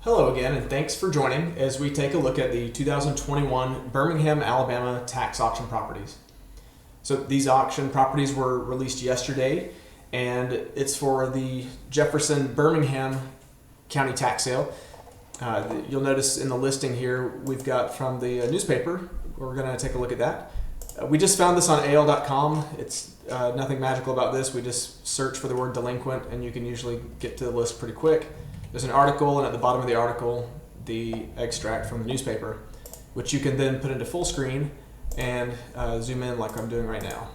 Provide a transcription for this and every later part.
Hello again, and thanks for joining as we take a look at the 2021 Birmingham Alabama tax auction properties. So these auction properties were released yesterday, and it's for the Jefferson Birmingham County tax sale. You'll notice in the listing here we've got from the newspaper. We're going to take a look at that. We just found this on AL.com. It's nothing magical about this. We just search for the word delinquent, and you can usually get to the list pretty quick. There's an article, and at the bottom of the article, the extract from the newspaper, which you can then put into full screen and zoom in like I'm doing right now.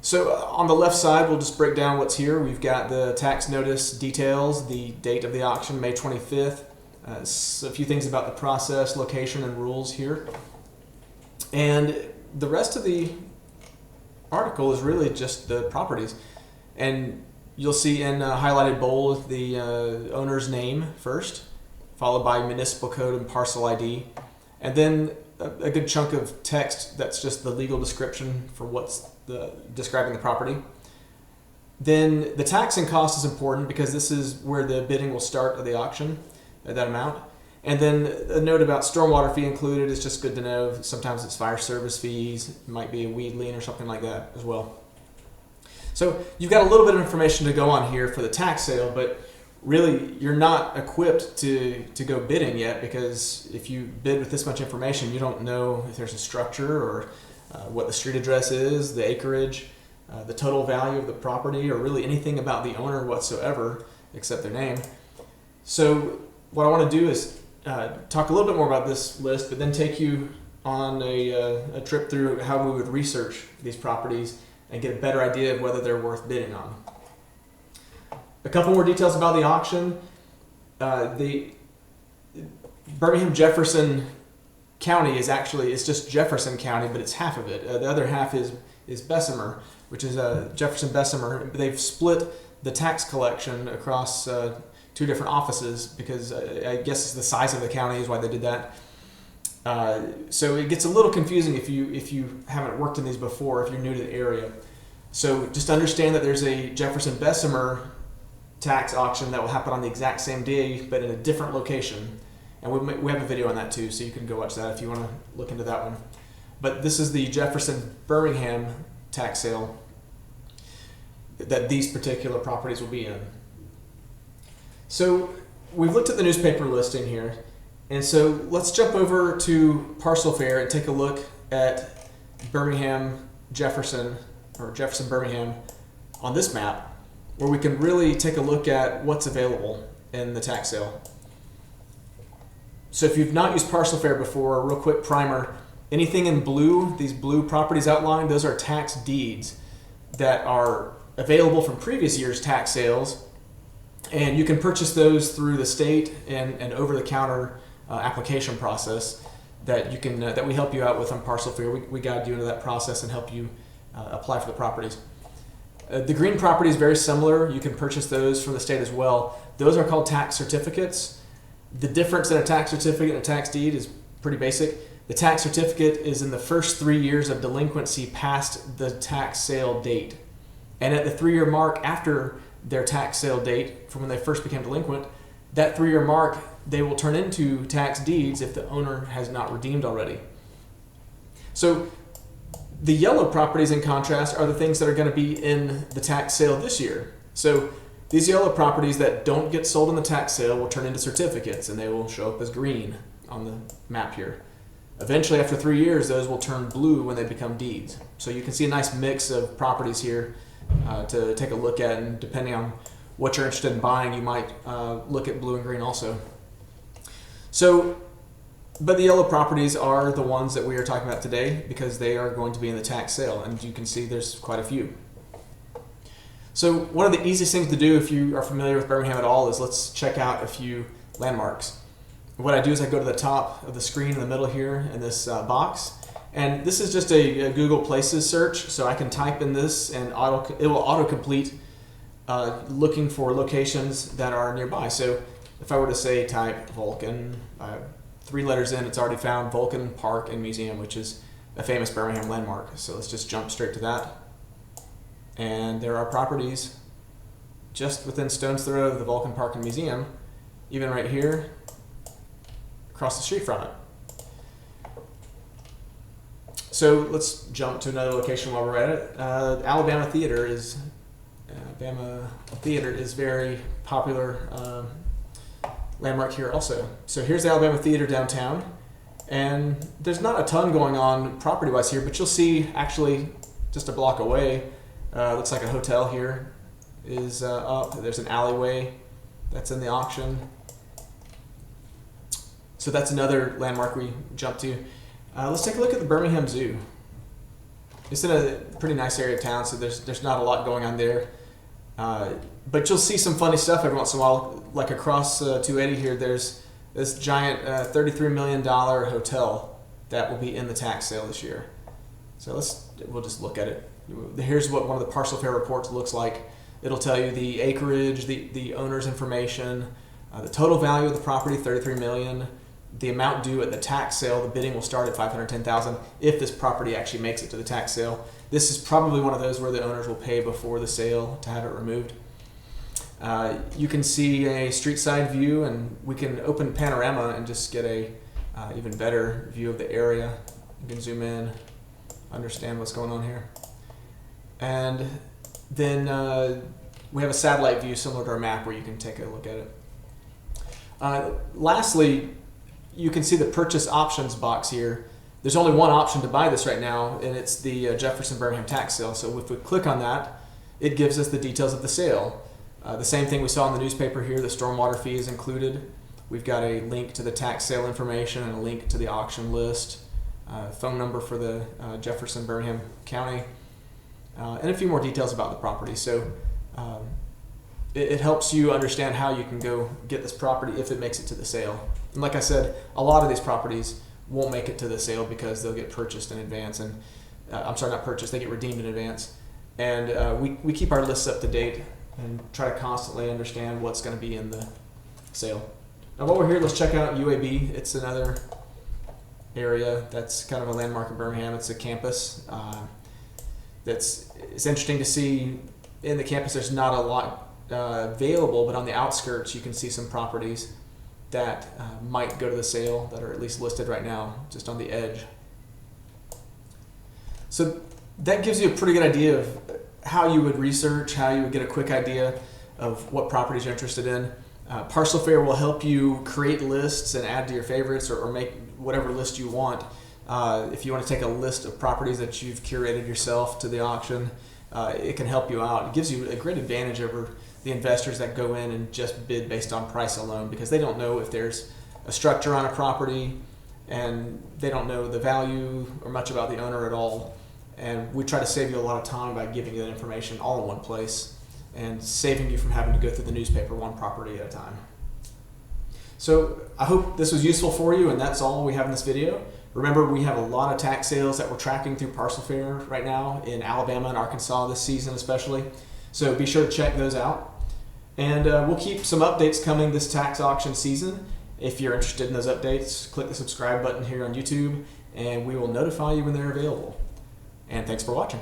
So on the left side, we'll just break down what's here. We've got the tax notice details, the date of the auction, May 25th, a few things about the process, location, and rules here. And the rest of the article is really just the properties. And you'll see in highlighted bold the owner's name first, followed by municipal code and parcel ID, and then a good chunk of text that's just the legal description for what's describing the property. Then the tax and cost is important because this is where the bidding will start at the auction at that amount. And then a note about stormwater fee included is just good to know. Sometimes it's fire service fees, it might be a weed lien or something like that as well. So you've got a little bit of information to go on here for the tax sale, but really you're not equipped to go bidding yet, because if you bid with this much information, you don't know if there's a structure or what the street address is, the acreage, the total value of the property, or really anything about the owner whatsoever except their name. So what I want to do is talk a little bit more about this list, but then take you on a trip through how we would research these properties and get a better idea of whether they're worth bidding on. A couple more details about the auction. The Birmingham Jefferson County it's just Jefferson County, but it's half of it. The other half is Bessemer, which is Jefferson Bessemer. They've split the tax collection across two different offices because I guess it's the size of the county is why they did that. So it gets a little confusing if you haven't worked in these before, if you're new to the area. So just understand that there's a Jefferson Bessemer tax auction that will happen on the exact same day, but in a different location. And we have a video on that too, so you can go watch that if you want to look into that one. But this is the Jefferson Birmingham tax sale that these particular properties will be in. So we've looked at the newspaper listing here. And so let's jump over to Parcel Fair and take a look at Birmingham Jefferson, or Jefferson Birmingham on this map, where we can really take a look at what's available in the tax sale. So if you've not used Parcel Fair before, a real quick primer, anything in blue, these blue properties outlined, those are tax deeds that are available from previous year's tax sales, and you can purchase those through the state and over-the-counter application process that you can that we help you out with on Parcel Fair. We guide you into that process and help you apply for the properties. The green property is very similar. You can purchase those from the state as well. Those are called tax certificates. The difference in a tax certificate and a tax deed is pretty basic. The tax certificate is in the first 3 years of delinquency past the tax sale date. And at the 3-year mark after their tax sale date, from when they first became delinquent, that 3-year mark, they will turn into tax deeds if the owner has not redeemed already. So the yellow properties, in contrast, are the things that are going to be in the tax sale this year. So these yellow properties that don't get sold in the tax sale will turn into certificates, and they will show up as green on the map here. Eventually, after 3 years, those will turn blue when they become deeds. So you can see a nice mix of properties here to take a look at, and depending on what you're interested in buying, you might look at blue and green also. So, but the yellow properties are the ones that we are talking about today because they are going to be in the tax sale, and you can see there's quite a few. So one of the easiest things to do if you are familiar with Birmingham at all is let's check out a few landmarks. What I do is I go to the top of the screen in the middle here in this box, and this is just a Google Places search, so I can type in this and it will auto-complete looking for locations that are nearby. So if I were to say type Vulcan, 3 letters in, it's already found Vulcan Park and Museum, which is a famous Birmingham landmark. So let's just jump straight to that. And there are properties just within stone's throw of the Vulcan Park and Museum even right here, across the street from it. So let's jump to another location while we're at it. Alabama Theater is very popular landmark here also. So here's the Alabama Theater downtown, and there's not a ton going on property-wise here, but you'll see actually just a block away, looks like a hotel here is up. There's an alleyway that's in the auction. So that's another landmark we jump to. Let's take a look at the Birmingham Zoo. It's in a pretty nice area of town, so there's not a lot going on there. But you'll see some funny stuff every once in a while. Like across 280 here, there's this giant $33 million hotel that will be in the tax sale this year. So we'll just look at it. Here's what one of the Parcel Fair reports looks like. It'll tell you the acreage, the owner's information, the total value of the property, $33 million. The amount due at the tax sale, the bidding will start at $510,000 if this property actually makes it to the tax sale. This is probably one of those where the owners will pay before the sale to have it removed. You can see a street side view, and we can open panorama and just get a even better view of the area. You can zoom in, understand what's going on here. And then we have a satellite view similar to our map where you can take a look at it. Lastly, you can see the purchase options box here. There's only one option to buy this right now, and it's the Jefferson Birmingham tax sale. So if we click on that, it gives us the details of the sale. The same thing we saw in the newspaper here, the stormwater fee is included. We've got a link to the tax sale information and a link to the auction list, phone number for the Jefferson Birmingham County, and a few more details about the property. So it helps you understand how you can go get this property if it makes it to the sale. And like I said, a lot of these properties won't make it to the sale because they'll get purchased in advance, and I'm sorry, not purchased, they get redeemed in advance. And we keep our lists up to date and try to constantly understand what's going to be in the sale. Now while we're here, let's check out UAB. It's another area that's kind of a landmark in Birmingham. It's a campus. It's interesting to see in the campus there's not a lot available, but on the outskirts you can see some properties that might go to the sale that are at least listed right now, just on the edge. So that gives you a pretty good idea of how you would research, how you would get a quick idea of what properties you're interested in. Parcel Fair will help you create lists and add to your favorites, or make whatever list you want. If you want to take a list of properties that you've curated yourself to the auction, it can help you out. It gives you a great advantage over the investors that go in and just bid based on price alone, because they don't know if there's a structure on a property and they don't know the value or much about the owner at all. And we try to save you a lot of time by giving you that information all in one place and saving you from having to go through the newspaper one property at a time. So I hope this was useful for you, and that's all we have in this video. Remember, we have a lot of tax sales that we're tracking through Parcel Fair right now in Alabama and Arkansas this season especially. So be sure to check those out. And we'll keep some updates coming this tax auction season. If you're interested in those updates, click the subscribe button here on YouTube, and we will notify you when they're available. And thanks for watching.